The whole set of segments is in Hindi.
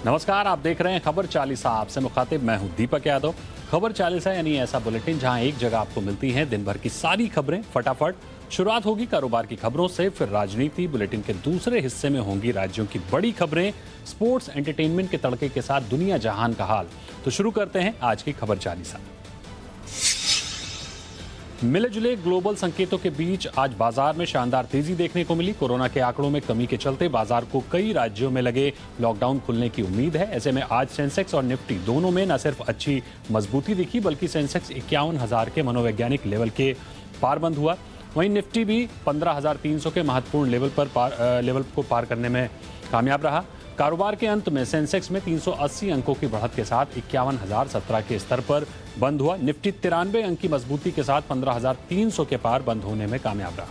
नमस्कार, आप देख रहे हैं खबर चालीसा। आपसे मुखातिब मैं हूं दीपक यादव। खबर चालीसा यानी ऐसा बुलेटिन जहां एक जगह आपको मिलती हैं दिन भर की सारी खबरें फटाफट। शुरुआत होगी कारोबार की खबरों से, फिर राजनीति। बुलेटिन के दूसरे हिस्से में होंगी राज्यों की बड़ी खबरें, स्पोर्ट्स, एंटरटेनमेंट के तड़के के साथ दुनिया जहान का हाल। तो शुरू करते हैं आज की खबर चालीसा। मिले जुले ग्लोबल संकेतों के बीच आज बाजार में शानदार तेजी देखने को मिली। कोरोना के आंकड़ों में कमी के चलते बाजार को कई राज्यों में लगे लॉकडाउन खुलने की उम्मीद है। ऐसे में आज सेंसेक्स और निफ्टी दोनों में न सिर्फ अच्छी मजबूती दिखी, बल्कि सेंसेक्स 51,000 के मनोवैज्ञानिक लेवल के पार बंद हुआ। वहीं निफ्टी भी 15,300 के महत्वपूर्ण लेवल को पार करने में कामयाब रहा। कारोबार के अंत में सेंसेक्स में 380 अंकों की बढ़त के साथ 51,017 के स्तर पर बंद हुआ। निफ्टी 93 अंक की मजबूती के साथ 15,300 के पार बंद होने में कामयाब रहा।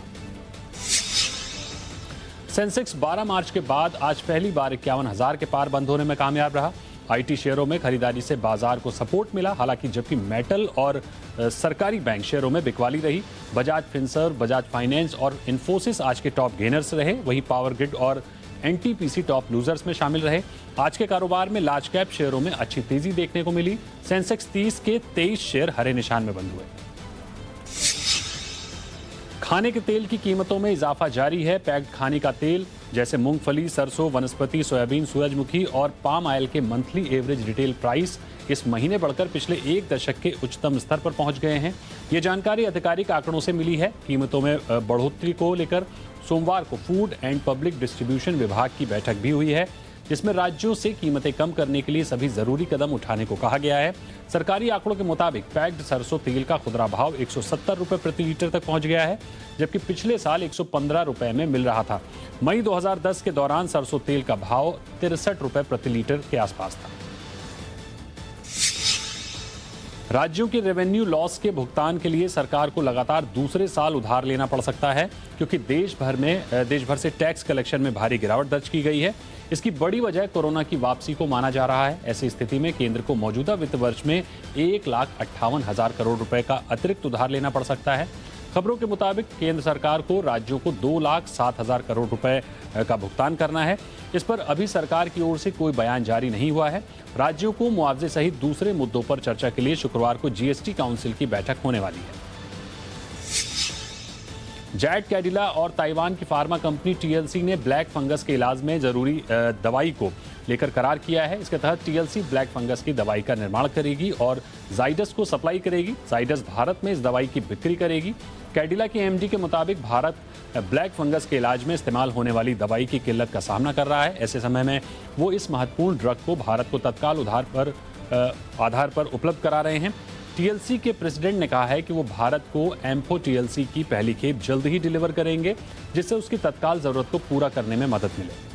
सेंसेक्स 12 मार्च के बाद आज पहली बार 51,000 के पार बंद होने में कामयाब रहा। आईटी शेयरों में खरीदारी से बाजार को सपोर्ट मिला, हालांकि जबकि मेटल और सरकारी बैंक शेयरों में बिकवाली रही। बजाज फिनसर्व, बजाज फाइनेंस और इन्फोसिस आज के टॉप गेनर्स रहे। वहीं पावर ग्रिड और एनटीपीसी टॉप लूजर्स में शामिल रहे। आज के कारोबार में लार्ज कैप शेयरों में अच्छी तेजी देखने को मिली। सेंसेक्स 30 के 23 शेयर हरे निशान में बंद हुए। खाने के तेल की कीमतों में इजाफा जारी है। पैक्ड खाने का तेल जैसे मूंगफली, सरसों, वनस्पति, सोयाबीन, सूरजमुखी और पाम ऑयल के मंथली एवरेज रिटेल प्राइस इस महीने बढ़कर पिछले एक दशक के उच्चतम स्तर पर पहुंच गए हैं। ये जानकारी आधिकारिक आंकड़ों से मिली है। कीमतों में बढ़ोतरी को लेकर सोमवार को फूड एंड पब्लिक डिस्ट्रीब्यूशन विभाग की बैठक भी हुई है, जिसमें राज्यों से कीमतें कम करने के लिए सभी जरूरी कदम उठाने को कहा गया है। सरकारी आंकड़ों के मुताबिक पैक्ड सरसों तेल का खुदरा भाव 170 रुपए प्रति लीटर तक पहुंच गया है, जबकि पिछले साल 115 रुपए में मिल रहा था। मई 2010 के दौरान सरसों तेल का भाव 63 रुपए प्रति लीटर के आसपास था। राज्यों के रेवेन्यू लॉस के भुगतान के लिए सरकार को लगातार दूसरे साल उधार लेना पड़ सकता है, क्योंकि देश भर से टैक्स कलेक्शन में भारी गिरावट दर्ज की गई है। इसकी बड़ी वजह कोरोना की वापसी को माना जा रहा है। ऐसी स्थिति में केंद्र को मौजूदा वित्त वर्ष में 1,58,000 करोड़ रुपए का अतिरिक्त उधार लेना पड़ सकता है। खबरों के मुताबिक केंद्र सरकार को राज्यों को 2,07,000 करोड़ रुपए का भुगतान करना है। इस पर अभी सरकार की ओर से कोई बयान जारी नहीं हुआ है। राज्यों को मुआवजे सहित दूसरे मुद्दों पर चर्चा के लिए शुक्रवार को जीएसटी काउंसिल की बैठक होने वाली है। जैड कैडिला और ताइवान की फार्मा कंपनी टीएलसी ने ब्लैक फंगस के इलाज में जरूरी दवाई को लेकर करार किया है। इसके तहत टीएलसी ब्लैक फंगस की दवाई का निर्माण करेगी और जाइडस को सप्लाई करेगी। जाइडस भारत में इस दवाई की बिक्री करेगी। कैडिला के एमडी के मुताबिक भारत ब्लैक फंगस के इलाज में इस्तेमाल होने वाली दवाई की किल्लत का सामना कर रहा है। ऐसे समय में वो इस महत्वपूर्ण ड्रग को भारत को तत्काल आधार पर उपलब्ध करा रहे हैं। टीएलसी के प्रेसिडेंट ने कहा है कि वो भारत को एम्फो टीएलसी की पहली खेप जल्द ही डिलीवर करेंगे, जिससे उसकी तत्काल जरूरत को पूरा करने में मदद मिले।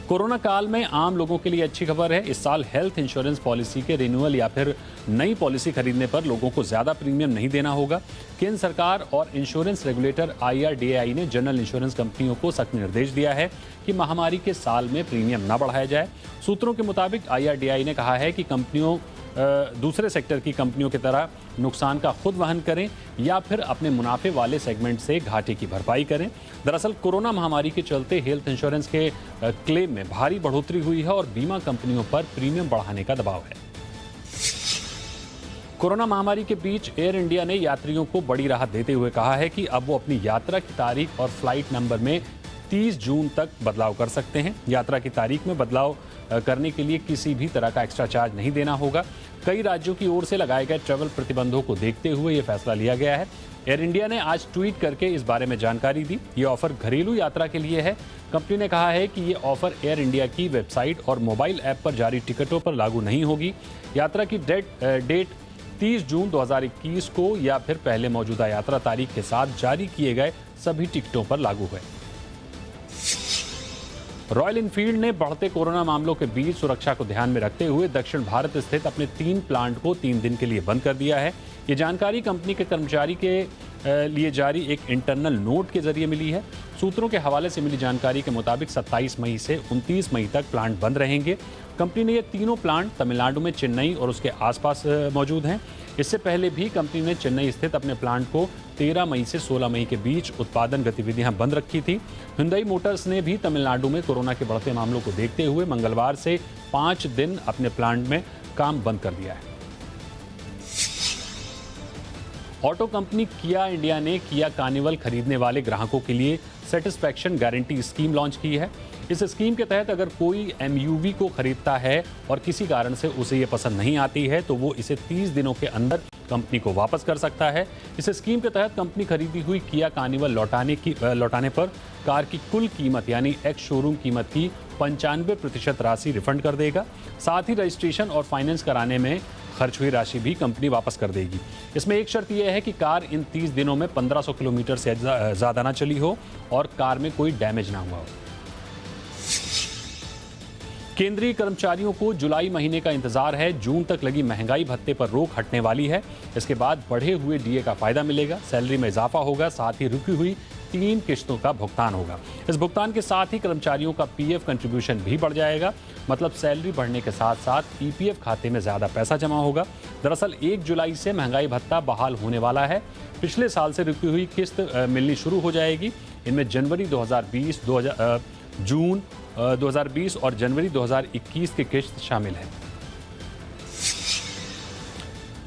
कोरोना काल में आम लोगों के लिए अच्छी खबर है। इस साल हेल्थ इंश्योरेंस पॉलिसी के रिन्यूअल या फिर नई पॉलिसी खरीदने पर लोगों को ज्यादा प्रीमियम नहीं देना होगा। केंद्र सरकार और इंश्योरेंस रेगुलेटर IRDAI ने जनरल इंश्योरेंस कंपनियों को सख्त निर्देश दिया है कि महामारी के साल में प्रीमियम न बढ़ाया जाए। सूत्रों के मुताबिक IRDAI ने कहा है कि कंपनियों दूसरे सेक्टर की कंपनियों की तरह नुकसान का खुद वहन करें या फिर अपने मुनाफे वाले सेगमेंट से घाटे की भरपाई करें। दरअसल कोरोना महामारी के चलते हेल्थ इंश्योरेंस के क्लेम में भारी बढ़ोतरी हुई है और बीमा कंपनियों पर प्रीमियम बढ़ाने का दबाव है। कोरोना महामारी के बीच एयर इंडिया ने यात्रियों को बड़ी राहत देते हुए कहा है कि अब वो अपनी यात्रा की तारीख और फ्लाइट नंबर में 30 जून तक बदलाव कर सकते हैं। यात्रा की तारीख में बदलाव करने के लिए किसी भी तरह का एक्स्ट्रा चार्ज नहीं देना होगा। कई राज्यों की ओर से लगाए गए ट्रैवल प्रतिबंधों को देखते हुए ये फैसला लिया गया है। एयर इंडिया ने आज ट्वीट करके इस बारे में जानकारी दी। ये ऑफर घरेलू यात्रा के लिए है। कंपनी ने कहा है कि ये ऑफर एयर इंडिया की वेबसाइट और मोबाइल ऐप पर जारी टिकटों पर लागू नहीं होगी। यात्रा की डेट 30 जून 2021 को या फिर पहले मौजूदा यात्रा तारीख के साथ जारी किए गए सभी टिकटों पर लागू है। रॉयल एनफील्ड ने बढ़ते कोरोना मामलों के बीच सुरक्षा को ध्यान में रखते हुए दक्षिण भारत स्थित अपने 3 प्लांट को 3 दिन के लिए बंद कर दिया है। ये जानकारी कंपनी के कर्मचारी के लिए जारी एक इंटरनल नोट के जरिए मिली है। सूत्रों के हवाले से मिली जानकारी के मुताबिक 27 मई से 29 मई तक प्लांट बंद रहेंगे। कंपनी ने ये तीनों प्लांट तमिलनाडु में चेन्नई और उसके आसपास मौजूद हैं। इससे पहले भी कंपनी ने चेन्नई स्थित अपने प्लांट को 13 मई से 16 मई के बीच उत्पादन गतिविधियां बंद रखी थी। हुंडई मोटर्स ने भी तमिलनाडु में कोरोना के बढ़ते मामलों को देखते हुए मंगलवार से 5 दिन अपने प्लांट में काम बंद कर दिया है। ऑटो कंपनी किया इंडिया ने किया कार्निवल खरीदने वाले ग्राहकों के लिए सेटिस्फैक्शन गारंटी स्कीम लॉन्च की है। इस स्कीम के तहत अगर कोई एमयूवी को खरीदता है और किसी कारण से उसे ये पसंद नहीं आती है तो वो इसे 30 दिनों के अंदर कंपनी को वापस कर सकता है। इस स्कीम के तहत कंपनी खरीदी हुई किया कार्निवल लौटाने पर कार की कुल कीमत यानी एक्स शोरूम कीमत की 95% राशि रिफंड कर देगा। साथ ही रजिस्ट्रेशन और फाइनेंस कराने में खर्च हुई राशि भी कंपनी वापस कर देगी। इसमें एक शर्त यह है कि कार इन 30 दिनों में 1500 किलोमीटर से ज़्यादा ना चली हो और कार में कोई डैमेज ना हुआ हो। केंद्रीय कर्मचारियों को जुलाई महीने का इंतजार है। जून तक लगी महंगाई भत्ते पर रोक हटने वाली है। इसके बाद बढ़े हुए डीए का फायदा मिलेगा, सैलरी में इजाफा होगा, साथ ही रुकी हुई 3 किश्तों का भुगतान होगा। इस भुगतान के साथ ही कर्मचारियों का पीएफ कंट्रीब्यूशन भी बढ़ जाएगा। मतलब सैलरी बढ़ने के साथ साथ ईपीएफ खाते में ज्यादा पैसा जमा होगा। दरअसल 1 जुलाई से महंगाई भत्ता बहाल होने वाला है। पिछले साल से रुकी हुई किस्त मिलनी शुरू हो जाएगी। इनमें जनवरी 2020, जून 2020 और जनवरी 2021 की किस्त शामिल है।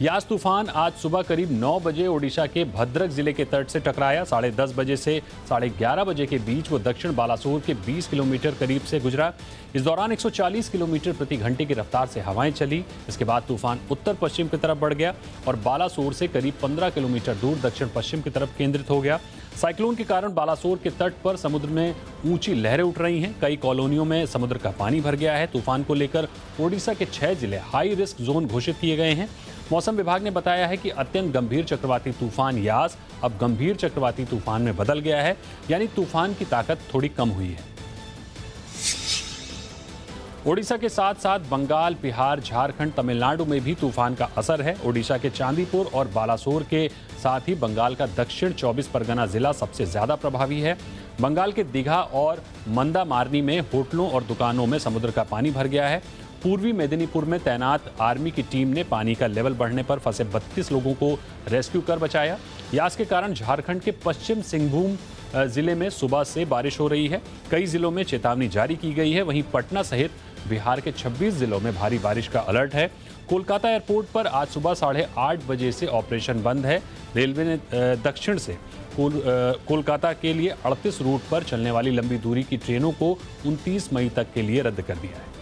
यास तूफान आज सुबह करीब 9 बजे ओडिशा के भद्रक जिले के तट से टकराया। 10:30 बजे से 11:30 बजे के बीच वो दक्षिण बालासोर के 20 किलोमीटर करीब से गुजरा। इस दौरान 140 किलोमीटर प्रति घंटे की रफ्तार से हवाएं चली। इसके बाद तूफान उत्तर पश्चिम की तरफ बढ़ गया और बालासोर से करीब 15 किलोमीटर दूर दक्षिण पश्चिम की तरफ केंद्रित हो गया। साइक्लोन के कारण बालासोर के तट पर समुद्र में ऊंची लहरें उठ रही हैं। कई कॉलोनियों में समुद्र का पानी भर गया है। तूफान को लेकर ओडिशा के 6 जिले हाई रिस्क जोन घोषित किए गए हैं। मौसम विभाग ने बताया है कि अत्यंत गंभीर चक्रवाती तूफान यास अब गंभीर चक्रवाती तूफान में बदल गया है, यानी तूफान की ताकत थोड़ी कम हुई है। ओडिशा के साथ साथ बंगाल, बिहार, झारखंड, तमिलनाडु में भी तूफान का असर है। ओडिशा के चांदीपुर और बालासोर के साथ ही बंगाल का दक्षिण 24 परगना जिला सबसे ज्यादा प्रभावी है। बंगाल के दीघा और मंदामार्नी में होटलों और दुकानों में समुद्र का पानी भर गया है। पूर्वी मेदिनीपुर में तैनात आर्मी की टीम ने पानी का लेवल बढ़ने पर फंसे 32 लोगों को रेस्क्यू कर बचाया। यास के कारण झारखंड के पश्चिम सिंहभूम जिले में सुबह से बारिश हो रही है। कई जिलों में चेतावनी जारी की गई है। वहीं पटना सहित बिहार के 26 जिलों में भारी बारिश का अलर्ट है। कोलकाता एयरपोर्ट पर आज सुबह 8:30 बजे से ऑपरेशन बंद है। रेलवे ने दक्षिण से कोलकाता के लिए 38 रूट पर चलने वाली लंबी दूरी की ट्रेनों को 29 मई तक के लिए रद्द कर दिया है।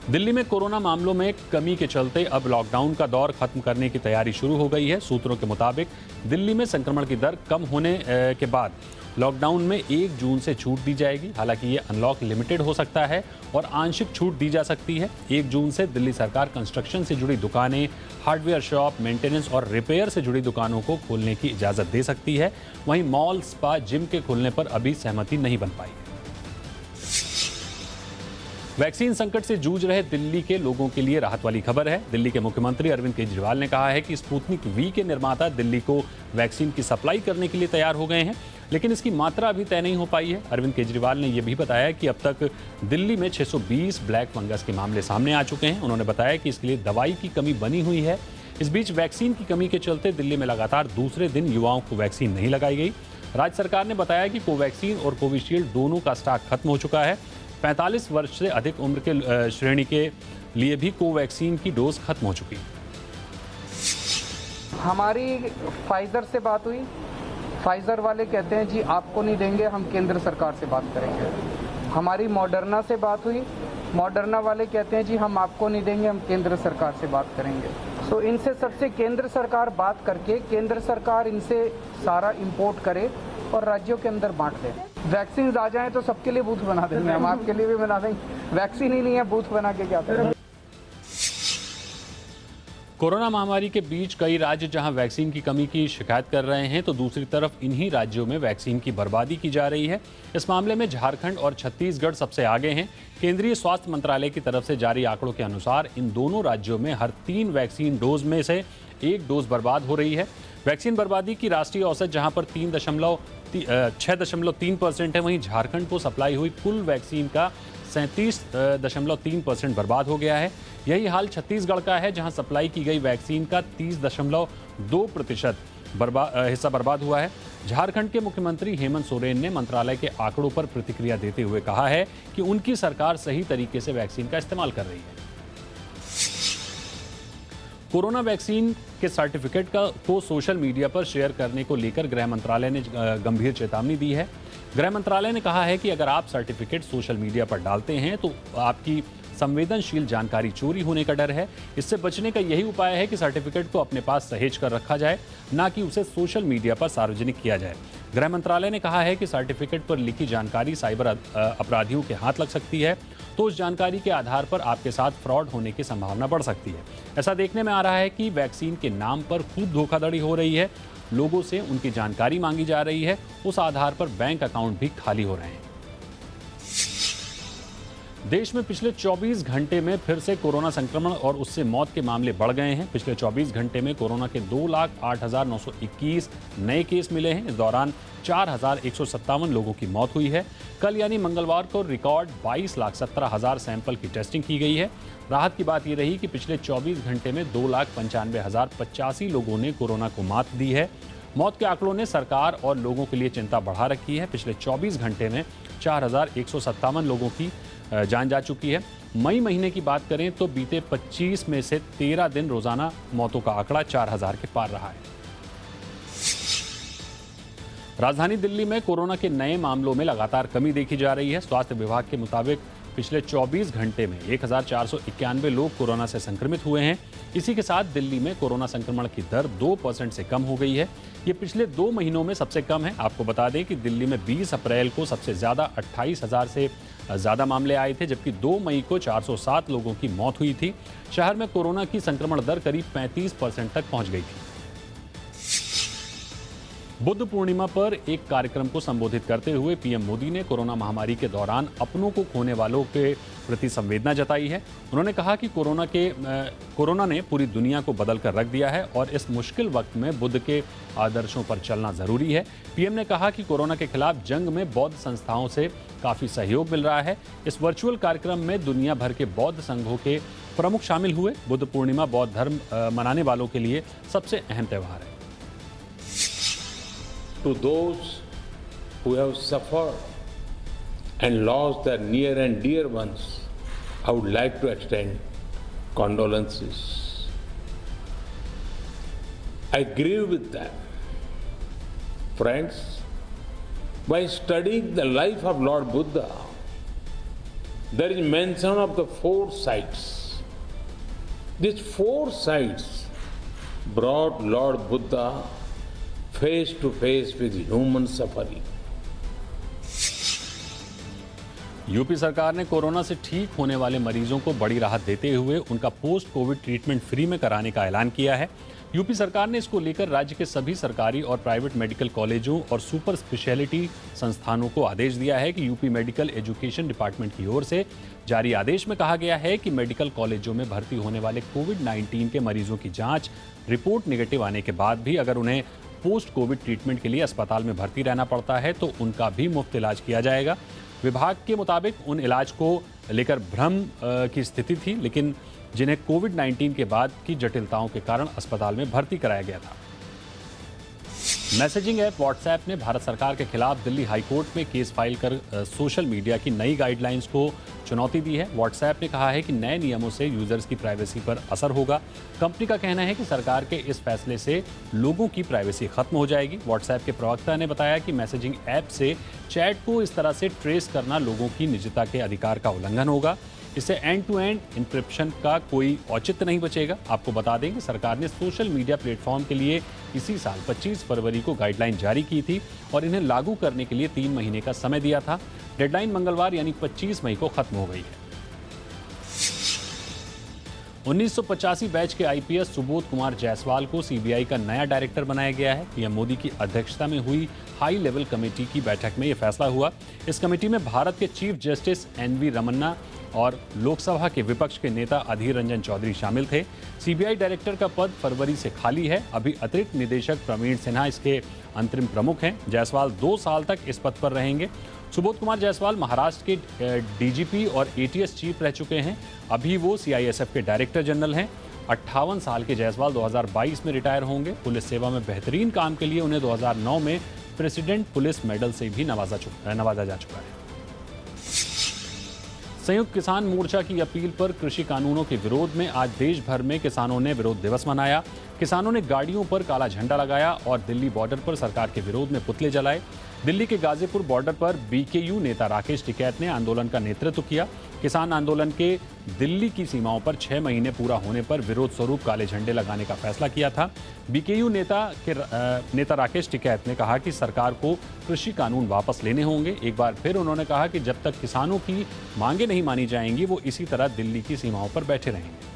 दिल्ली में कोरोना मामलों में कमी के चलते अब लॉकडाउन का दौर खत्म करने की तैयारी शुरू हो गई है। सूत्रों के मुताबिक दिल्ली में संक्रमण की दर कम होने के बाद लॉकडाउन में 1 जून से छूट दी जाएगी। हालांकि ये अनलॉक लिमिटेड हो सकता है और आंशिक छूट दी जा सकती है। 1 जून से दिल्ली सरकार कंस्ट्रक्शन से जुड़ी दुकानें, हार्डवेयर शॉप, मेंटेनेंस और रिपेयर से जुड़ी दुकानों को खोलने की इजाज़त दे सकती है। वहीं मॉल, स्पा, जिम के खुलने पर अभी सहमति नहीं बन पाई है। वैक्सीन संकट से जूझ रहे दिल्ली के लोगों के लिए राहत वाली खबर है। दिल्ली के मुख्यमंत्री अरविंद केजरीवाल ने कहा है कि स्पुतनिक वी के निर्माता दिल्ली को वैक्सीन की सप्लाई करने के लिए तैयार हो गए हैं, लेकिन इसकी मात्रा अभी तय नहीं हो पाई है। अरविंद केजरीवाल ने यह भी बताया कि अब तक दिल्ली में 620 ब्लैक फंगस के मामले सामने आ चुके हैं। उन्होंने बताया कि इसके लिए दवाई की कमी बनी हुई है। इस बीच वैक्सीन की कमी के चलते दिल्ली में लगातार दूसरे दिन युवाओं को वैक्सीन नहीं लगाई गई। राज्य सरकार ने बताया कि कोवैक्सीन और कोविशील्ड दोनों का स्टॉक खत्म हो चुका है। 45 वर्ष से अधिक उम्र के श्रेणी के लिए भी कोवैक्सीन की डोज खत्म हो चुकी है। हमारी फाइजर से बात हुई। फाइजर वाले कहते हैं जी आपको नहीं देंगे, हम केंद्र सरकार से बात करेंगे। हमारी मॉडर्ना से बात हुई। मॉडर्ना वाले कहते हैं जी हम आपको नहीं देंगे, हम केंद्र सरकार से बात करेंगे। तो इनसे सबसे केंद्र सरकार बात करके केंद्र सरकार इनसे सारा इंपोर्ट करे और राज्यों के अंदर बांट दे। वैक्सीन आ जाए तो सबके लिए बूथ बना देंगे, हम आपके लिए भी बना देंगे। वैक्सीन ही नहीं है, बूथ बना के क्या करेंगे। कोरोना महामारी के बीच कई राज्य जहां वैक्सीन की कमी की शिकायत कर रहे हैं, तो दूसरी तरफ इन्हीं राज्यों में वैक्सीन की बर्बादी की जा रही है। इस मामले में झारखंड और छत्तीसगढ़ सबसे आगे हैं। केंद्रीय स्वास्थ्य मंत्रालय की तरफ से जारी आंकड़ों के अनुसार इन दोनों राज्यों में हर 3 वैक्सीन डोज में से 1 डोज बर्बाद हो रही है। वैक्सीन बर्बादी की राष्ट्रीय औसत जहां पर 6.3% है, वहीं झारखंड को सप्लाई हुई कुल वैक्सीन का 37.3% बर्बाद हो गया है। यही हाल छत्तीसगढ़ का है, जहां सप्लाई की गई वैक्सीन का 30.2% हिस्सा बर्बाद हुआ है। झारखंड के मुख्यमंत्री हेमंत सोरेन ने मंत्रालय के आंकड़ों पर प्रतिक्रिया देते हुए कहा है कि उनकी सरकार सही तरीके से वैक्सीन का इस्तेमाल कर रही है। कोरोना वैक्सीन के सर्टिफिकेट को सोशल मीडिया पर शेयर करने को लेकर गृह मंत्रालय ने गंभीर चेतावनी दी है। गृह मंत्रालय ने कहा है कि अगर आप सर्टिफिकेट सोशल मीडिया पर डालते हैं तो आपकी संवेदनशील जानकारी चोरी होने का डर है। इससे बचने का यही उपाय है कि सर्टिफिकेट को अपने पास सहेज कर रखा जाए, ना कि उसे सोशल मीडिया पर सार्वजनिक किया जाए। गृह मंत्रालय ने कहा है कि सर्टिफिकेट पर लिखी जानकारी साइबर अपराधियों के हाथ लग सकती है, तो उस जानकारी के आधार पर आपके साथ फ्रॉड होने की संभावना बढ़ सकती है। ऐसा देखने में आ रहा है कि वैक्सीन के नाम पर खूब धोखाधड़ी हो रही है। लोगों से उनकी जानकारी मांगी जा रही है, उस आधार पर बैंक अकाउंट भी खाली हो रहे हैं। देश में पिछले 24 घंटे में फिर से कोरोना संक्रमण और उससे मौत के मामले बढ़ गए हैं। पिछले 24 घंटे में कोरोना के 2,08,921 नए केस मिले हैं। इस दौरान 4,157 लोगों की मौत हुई है। कल यानी मंगलवार को रिकॉर्ड 22,17,000 सैंपल की टेस्टिंग की गई है। राहत की बात यह रही कि पिछले 24 घंटे में 2,95,085 लोगों ने कोरोना को मात दी है। मौत के आंकड़ों ने सरकार और लोगों के लिए चिंता बढ़ा रखी है। पिछले 24 घंटे में 4,157 लोगों की जान जा चुकी है। मई महीने की बात करें तो बीते 25 में से 13 दिन रोजाना मौतों का आंकड़ा 4,000 के पार रहा है। राजधानी दिल्ली में कोरोना के नए मामलों में लगातार कमी देखी जा रही है। स्वास्थ्य विभाग के मुताबिक पिछले 24 घंटे में 1,491 लोग कोरोना से संक्रमित हुए हैं। इसी के साथ दिल्ली में कोरोना संक्रमण की दर 2% से कम हो गई है। ये पिछले 2 महीनों में सबसे कम है। आपको बता दें कि दिल्ली में 20 अप्रैल को सबसे ज्यादा 28,000 से ज्यादा मामले आए थे, जबकि 2 मई को 407 लोगों की मौत हुई थी। शहर में कोरोना की संक्रमण दर करीब 35% तक पहुंच गई थी। बुद्ध पूर्णिमा पर एक कार्यक्रम को संबोधित करते हुए पीएम मोदी ने कोरोना महामारी के दौरान अपनों को खोने वालों के प्रति संवेदना जताई है। उन्होंने कहा कि कोरोना ने पूरी दुनिया को बदल कर रख दिया है और इस मुश्किल वक्त में बुद्ध के आदर्शों पर चलना जरूरी है। पीएम ने कहा कि कोरोना के खिलाफ जंग में बौद्ध संस्थाओं से काफी सहयोग मिल रहा है। इस वर्चुअल कार्यक्रम में दुनिया भर के बौद्ध संघों के प्रमुख शामिल हुए। बुद्ध पूर्णिमा बौद्ध धर्म मनाने वालों के लिए सबसे अहम त्यौहार है। To those who have suffered and lost their near and dear ones, I would like to extend condolences. I grieve with them. Friends, by studying the life of Lord Buddha, there is mention of the 4 sights. These 4 sights brought Lord Buddha face to face with human suffering. UP सरकार ने कोरोना से ठीक होने वाले मरीजों को बड़ी राहत देते हुए उनका पोस्ट कोविड ट्रीटमेंट फ्री में कराने का ऐलान किया है। यूपी सरकार ने इसको लेकर राज्य के सभी सरकारी और प्राइवेट मेडिकल कॉलेजों और सुपर स्पेशलिटी संस्थानों को आदेश दिया है कि यूपी मेडिकल एजुकेशन डिपार्टमेंट की ओर से जारी आदेश में कहा गया है कि मेडिकल कॉलेजों में भर्ती होने वाले कोविड-19 के मरीजों की जांच रिपोर्ट नेगेटिव आने के बाद भी अगर उन्हें पोस्ट कोविड ट्रीटमेंट के लिए अस्पताल में भर्ती रहना पड़ता है तो उनका भी मुफ्त इलाज किया जाएगा। विभाग के मुताबिक उन इलाज को लेकर भ्रम की स्थिति थी, लेकिन जिन्हें कोविड-19 के बाद की जटिलताओं के कारण अस्पताल में भर्ती कराया गया था। मैसेजिंग ऐप व्हाट्सएप ने भारत सरकार के खिलाफ दिल्ली हाईकोर्ट में केस फाइल कर सोशल मीडिया की नई गाइडलाइंस को चुनौती दी है। व्हाट्सएप ने कहा है कि नए नियमों से यूजर्स की प्राइवेसी पर असर होगा। कंपनी का कहना है कि सरकार के इस फैसले से लोगों की प्राइवेसी खत्म हो जाएगी। व्हाट्सएप के प्रवक्ता ने बताया कि मैसेजिंग ऐप से चैट को इस तरह से ट्रेस करना लोगों की निजता के अधिकार का उल्लंघन होगा। इससे एंड टू एंड इंक्रिप्शन का कोई औचित्य नहीं बचेगा। आपको बता दें कि सरकार ने सोशल मीडिया प्लेटफॉर्म के लिए इसी साल 25 फरवरी को गाइडलाइन जारी की थी और इन्हें लागू करने के लिए 3 महीने का समय दिया था। डेडलाइन मंगलवार यानी 25 मई को खत्म हो गई है। 1985 बैच के आईपीएस सुबोध कुमार जायसवाल को सीबीआई का नया डायरेक्टर बनाया गया है। पीएम मोदी की अध्यक्षता में हुई हाई लेवल कमेटी की बैठक में यह फैसला हुआ। इस कमेटी में भारत के चीफ जस्टिस एनवी रमन्ना और लोकसभा के विपक्ष के नेता अधीर रंजन चौधरी शामिल थे। सीबीआई डायरेक्टर का पद फरवरी से खाली है। अभी अतिरिक्त निदेशक प्रवीण सिन्हा इसके अंतरिम प्रमुख हैं। जायसवाल 2 साल तक इस पद पर रहेंगे। सुबोध कुमार जायसवाल महाराष्ट्र के डीजीपी और एटीएस चीफ रह चुके हैं। अभी वो सीआईएसएफ के डायरेक्टर जनरल हैं। 58 साल के जायसवाल 2022 में रिटायर होंगे। पुलिस सेवा में बेहतरीन काम के लिए उन्हें 2009 में प्रेसिडेंट पुलिस मेडल से भी नवाजा जा चुका है। संयुक्त किसान मोर्चा की अपील पर कृषि कानूनों के विरोध में आज देश भर में किसानों ने विरोध दिवस मनाया। किसानों ने गाड़ियों पर काला झंडा लगाया और दिल्ली बॉर्डर पर सरकार के विरोध में पुतले जलाए। दिल्ली के गाजीपुर बॉर्डर पर बीकेयू नेता राकेश टिकैत ने आंदोलन का नेतृत्व किया। किसान आंदोलन के दिल्ली की सीमाओं पर 6 महीने पूरा होने पर विरोध स्वरूप काले झंडे लगाने का फैसला किया था। बीकेयू नेता राकेश टिकैत ने कहा कि सरकार को कृषि कानून वापस लेने होंगे। एक बार फिर उन्होंने कहा कि जब तक किसानों की मांगे नहीं मानी जाएंगी वो इसी तरह दिल्ली की सीमाओं पर बैठे रहेंगे।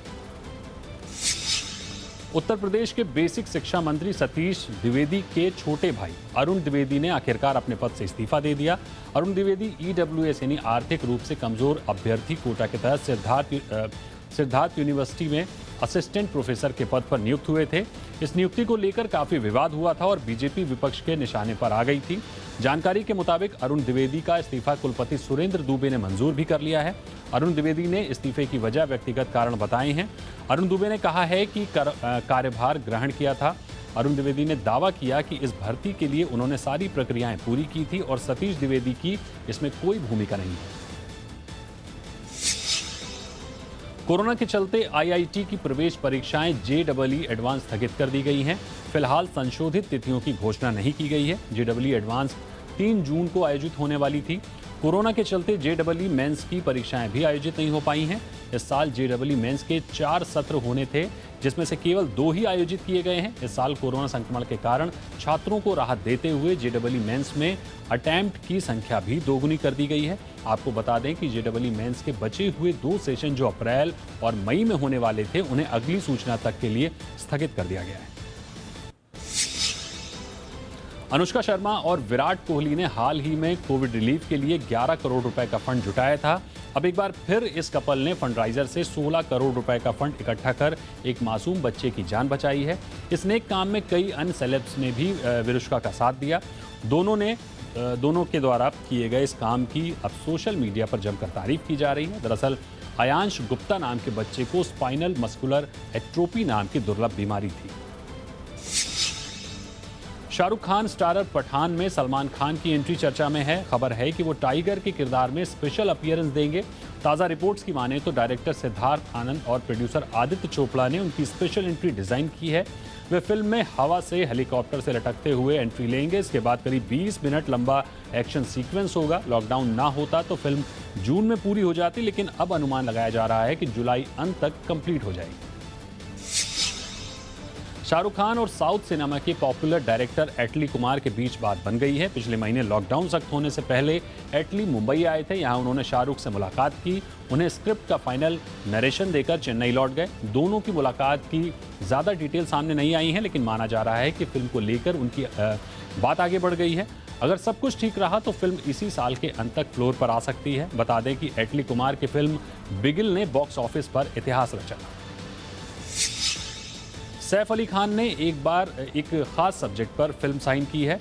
उत्तर प्रदेश के बेसिक शिक्षा मंत्री सतीश द्विवेदी के छोटे भाई अरुण द्विवेदी ने आखिरकार अपने पद से इस्तीफा दे दिया। अरुण द्विवेदी ईडब्ल्यूएस यानी आर्थिक रूप से कमजोर अभ्यर्थी कोटा के तहत सिद्धार्थ यूनिवर्सिटी में असिस्टेंट प्रोफेसर के पद पर नियुक्त हुए थे। इस नियुक्ति को लेकर काफी विवाद हुआ था और बीजेपी विपक्ष के निशाने पर आ गई थी। जानकारी के मुताबिक अरुण द्विवेदी का इस्तीफा कुलपति सुरेंद्र दुबे ने मंजूर भी कर लिया है। अरुण द्विवेदी ने इस्तीफे की वजह व्यक्तिगत कारण बताए हैं। अरुण दुबे ने कहा है कि कार्यभार ग्रहण किया था। अरुण द्विवेदी ने दावा किया कि इस भर्ती के लिए उन्होंने सारी प्रक्रियाएं पूरी की थी और सतीश द्विवेदी की इसमें कोई भूमिका नहीं है। कोरोना के चलते आईआईटी की प्रवेश परीक्षाएं जेईई एडवांस स्थगित कर दी गई हैं। फिलहाल संशोधित तिथियों की घोषणा नहीं की गई है। जेईई एडवांस 3 जून को आयोजित होने वाली थी। कोरोना के चलते जेईई मेंस की परीक्षाएं भी आयोजित नहीं हो पाई हैं। इस साल जेईई मेंस के 4 सत्र होने थे, जिसमें से केवल 2 ही आयोजित किए गए हैं। इस साल कोरोना संक्रमण के कारण छात्रों को राहत देते हुए जेईई मेंस में अटेम्प्ट की संख्या भी दोगुनी कर दी गई है। आपको बता दें कि जेईई मेंस के बचे हुए 2 सेशन जो अप्रैल और मई में होने वाले थे, उन्हें अगली सूचना तक के लिए स्थगित कर दिया गया है। अनुष्का शर्मा और विराट कोहली ने हाल ही में कोविड रिलीफ के लिए 11 करोड़ रुपए का फंड जुटाया था। अब एक बार फिर इस कपल ने फंडराइजर से 16 करोड़ रुपए का फंड इकट्ठा कर एक मासूम बच्चे की जान बचाई है। इस नेक काम में कई अन्य सेलेब्स ने भी विरुष्का का साथ दिया। दोनों के द्वारा किए गए इस काम की अब सोशल मीडिया पर जमकर तारीफ की जा रही है। दरअसल आयांश गुप्ता नाम के बच्चे को स्पाइनल मस्कुलर एट्रोपी नाम की दुर्लभ बीमारी थी। शाहरुख खान स्टारर पठान में सलमान खान की एंट्री चर्चा में है। खबर है कि वो टाइगर के किरदार में स्पेशल अपीयरेंस देंगे। ताज़ा रिपोर्ट्स की माने तो डायरेक्टर सिद्धार्थ आनंद और प्रोड्यूसर आदित्य चोपड़ा ने उनकी स्पेशल एंट्री डिजाइन की है। वे फिल्म में हवा से हेलीकॉप्टर से लटकते हुए एंट्री लेंगे। इसके बाद करीब 20 मिनट लंबा एक्शन सीक्वेंस होगा। लॉकडाउन ना होता तो फिल्म जून में पूरी हो जाती, लेकिन अब अनुमान लगाया जा रहा है कि जुलाई अंत तक कंप्लीट हो जाएगी। शाहरुख खान और साउथ सिनेमा के पॉपुलर डायरेक्टर एटली कुमार के बीच बात बन गई है। पिछले महीने लॉकडाउन सख्त होने से पहले एटली मुंबई आए थे। यहां उन्होंने शाहरुख से मुलाकात की। उन्हें स्क्रिप्ट का फाइनल नरेशन देकर चेन्नई लौट गए। दोनों की मुलाकात की ज़्यादा डिटेल सामने नहीं आई हैं, लेकिन माना जा रहा है कि फिल्म को लेकर उनकी बात आगे बढ़ गई है। अगर सब कुछ ठीक रहा तो फिल्म इसी साल के अंत तक फ्लोर पर आ सकती है। बता दें कि एटली कुमार की फिल्म बिगिल ने बॉक्स ऑफिस पर इतिहास रचा। सैफ अली खान ने एक खास सब्जेक्ट पर फिल्म साइन की है।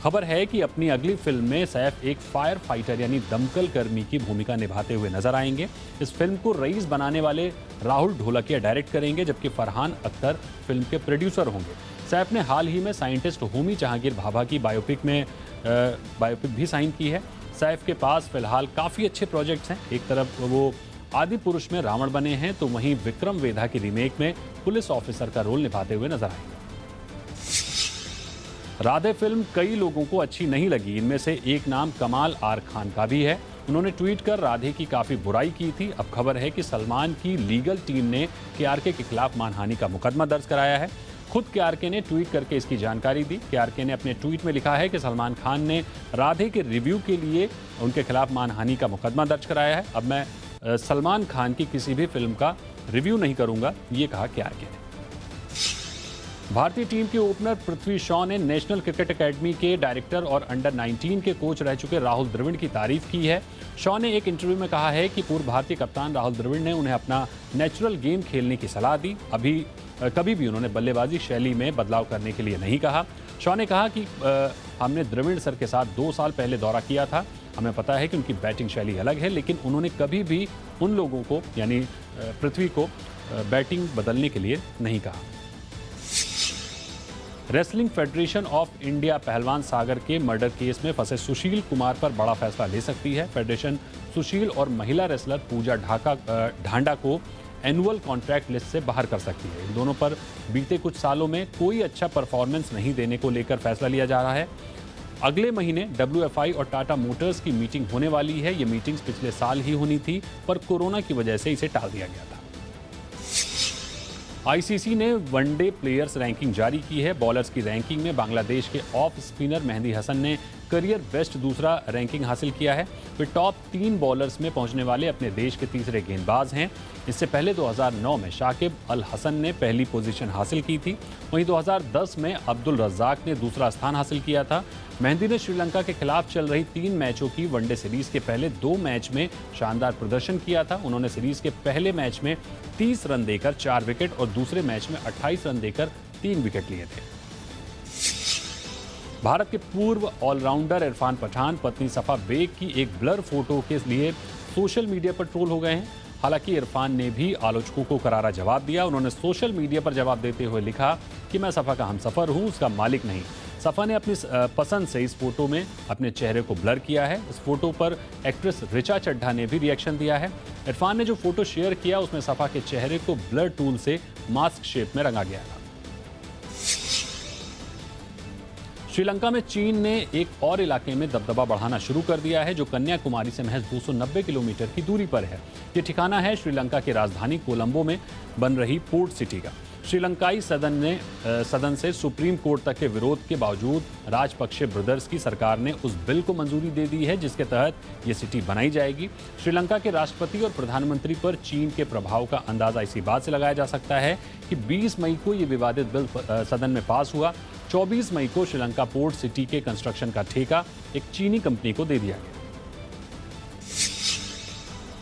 खबर है कि अपनी अगली फिल्म में सैफ एक फायर फाइटर यानी दमकल कर्मी की भूमिका निभाते हुए नजर आएंगे। इस फिल्म को रईस बनाने वाले राहुल ढोलकिया डायरेक्ट करेंगे, जबकि फरहान अख्तर फिल्म के प्रोड्यूसर होंगे। सैफ ने हाल ही में साइंटिस्ट होमी जहांगीर भाभा की बायोपिक भी साइन की है। सैफ के पास फिलहाल काफ़ी अच्छे प्रोजेक्ट्स हैं। एक तरफ वो आदि पुरुष में रावण बने हैं, तो वहीं विक्रम वेधा की रीमेक में पुलिस ऑफिसर का रोल निभाते हुए नजर आएंगे। राधे फिल्म कई लोगों को अच्छी नहीं लगी। इनमें से एक नाम कमाल आर खान का भी है। उन्होंने ट्वीट कर राधे की काफी बुराई की थी। अब खबर है कि सलमान की लीगल टीम ने केआरके के खिलाफ मानहानि का मुकदमा दर्ज कराया है। खुद केआरके ने ट्वीट करके इसकी जानकारी दी। केआरके ने अपने ट्वीट में लिखा है कि सलमान खान ने राधे के रिव्यू के लिए उनके खिलाफ मानहानि का मुकदमा दर्ज कराया है। अब मैं सलमान खान की किसी भी फिल्म का रिव्यू नहीं करूंगा, ये कहा केआरके ने। भारतीय टीम के ओपनर पृथ्वी शॉ ने नेशनल क्रिकेट एकेडमी के डायरेक्टर और अंडर 19 के कोच रह चुके राहुल द्रविड़ की तारीफ की है। शॉ ने एक इंटरव्यू में कहा है कि पूर्व भारतीय कप्तान राहुल द्रविड़ ने उन्हें अपना नेचुरल गेम खेलने की सलाह दी। कभी भी उन्होंने बल्लेबाजी शैली में बदलाव करने के लिए नहीं कहा। शॉ ने कहा कि हमने द्रविड़ सर के साथ 2 साल पहले दौरा किया था। हमें पता है कि उनकी बैटिंग शैली अलग है, लेकिन उन्होंने कभी भी उन लोगों को यानी पृथ्वी को बैटिंग बदलने के लिए नहीं कहा। रेसलिंग फेडरेशन ऑफ इंडिया पहलवान सागर के मर्डर केस में फंसे सुशील कुमार पर बड़ा फैसला ले सकती है। फेडरेशन सुशील और महिला रेसलर पूजा ढांडा को एनुअल कॉन्ट्रैक्ट लिस्ट से बाहर कर सकती है। इन दोनों पर बीते कुछ सालों में कोई अच्छा परफॉर्मेंस नहीं देने को लेकर फैसला लिया जा रहा है। अगले महीने WFI और टाटा मोटर्स की मीटिंग होने वाली है। ये मीटिंग्स पिछले साल ही होनी थी, पर कोरोना की वजह से इसे टाल दिया गया था। ICC ने वनडे प्लेयर्स रैंकिंग जारी की है। बॉलर्स की रैंकिंग में बांग्लादेश के ऑफ स्पिनर मेहदी हसन ने करियर बेस्ट दूसरा रैंकिंग हासिल किया है। वे टॉप 3 बॉलर्स में पहुंचने वाले अपने देश के तीसरे गेंदबाज हैं। इससे पहले 2009 में शाकिब अल हसन ने पहली पोजीशन हासिल की थी। वहीं 2010 में अब्दुल रज्जाक ने दूसरा स्थान हासिल किया था। मेहदी ने श्रीलंका के खिलाफ चल रही 3 मैचों की वनडे सीरीज के पहले 2 मैच में शानदार प्रदर्शन किया था। उन्होंने सीरीज के पहले मैच में 30 रन देकर 4 विकेट और दूसरे मैच में 28 रन देकर 3 विकेट लिए थे। भारत के पूर्व ऑलराउंडर इरफान पठान पत्नी सफा बेग की एक ब्लर फोटो के लिए सोशल मीडिया पर ट्रोल हो गए हैं। हालांकि इरफान ने भी आलोचकों को करारा जवाब दिया। उन्होंने सोशल मीडिया पर जवाब देते हुए लिखा कि मैं सफा का हमसफर हूं, उसका मालिक नहीं। सफा ने अपनी पसंद से इस फोटो में अपने चेहरे को ब्लर किया है। इस फोटो पर एक्ट्रेस ऋचा चड्ढा ने भी रिएक्शन दिया है। इरफान ने जो फोटो शेयर किया उसमें सफा के चेहरे को ब्लर टूल से मास्क शेप में रंगा गया था। श्रीलंका में चीन ने एक और इलाके में दबदबा बढ़ाना शुरू कर दिया है, जो कन्याकुमारी से महज 290 किलोमीटर की दूरी पर है। ये ठिकाना है श्रीलंका की राजधानी कोलंबो में बन रही पोर्ट सिटी का। श्रीलंकाई सदन से सुप्रीम कोर्ट तक के विरोध के बावजूद राजपक्षे ब्रदर्स की सरकार ने उस बिल को मंजूरी दे दी है जिसके तहत ये सिटी बनाई जाएगी। श्रीलंका के राष्ट्रपति और प्रधानमंत्री पर चीन के प्रभाव का अंदाजा इसी बात से लगाया जा सकता है कि 20 मई को ये विवादित बिल सदन में पास हुआ। 24 मई को श्रीलंका पोर्ट सिटी के कंस्ट्रक्शन का ठेका एक चीनी कंपनी को दे दिया गया।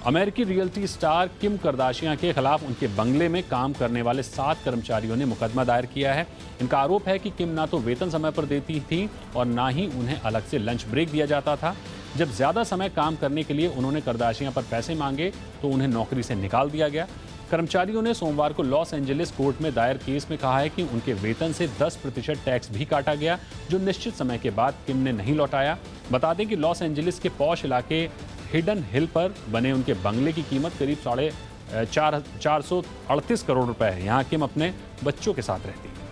अमेरिकी रियल्टी स्टार किम करदाशियां के खिलाफ उनके बंगले में काम करने वाले 7 कर्मचारियों ने मुकदमा दायर किया है। इनका आरोप है कि किम ना तो वेतन समय पर देती थी और ना ही उन्हें अलग से लंच ब्रेक दिया जाता था। जब ज्यादा समय काम करने के लिए उन्होंने करदाशियां पर पैसे मांगे तो उन्हें नौकरी से निकाल दिया गया। कर्मचारियों ने सोमवार को लॉस एंजलिस कोर्ट में दायर केस में कहा है कि उनके वेतन से 10% टैक्स भी काटा गया, जो निश्चित समय के बाद किम ने नहीं लौटाया। बता दें कि लॉस एंजलिस के पॉश इलाके हिडन हिल पर बने उनके बंगले की कीमत करीब 438 करोड़ रुपए है। यहाँ किम अपने बच्चों के साथ रहती है।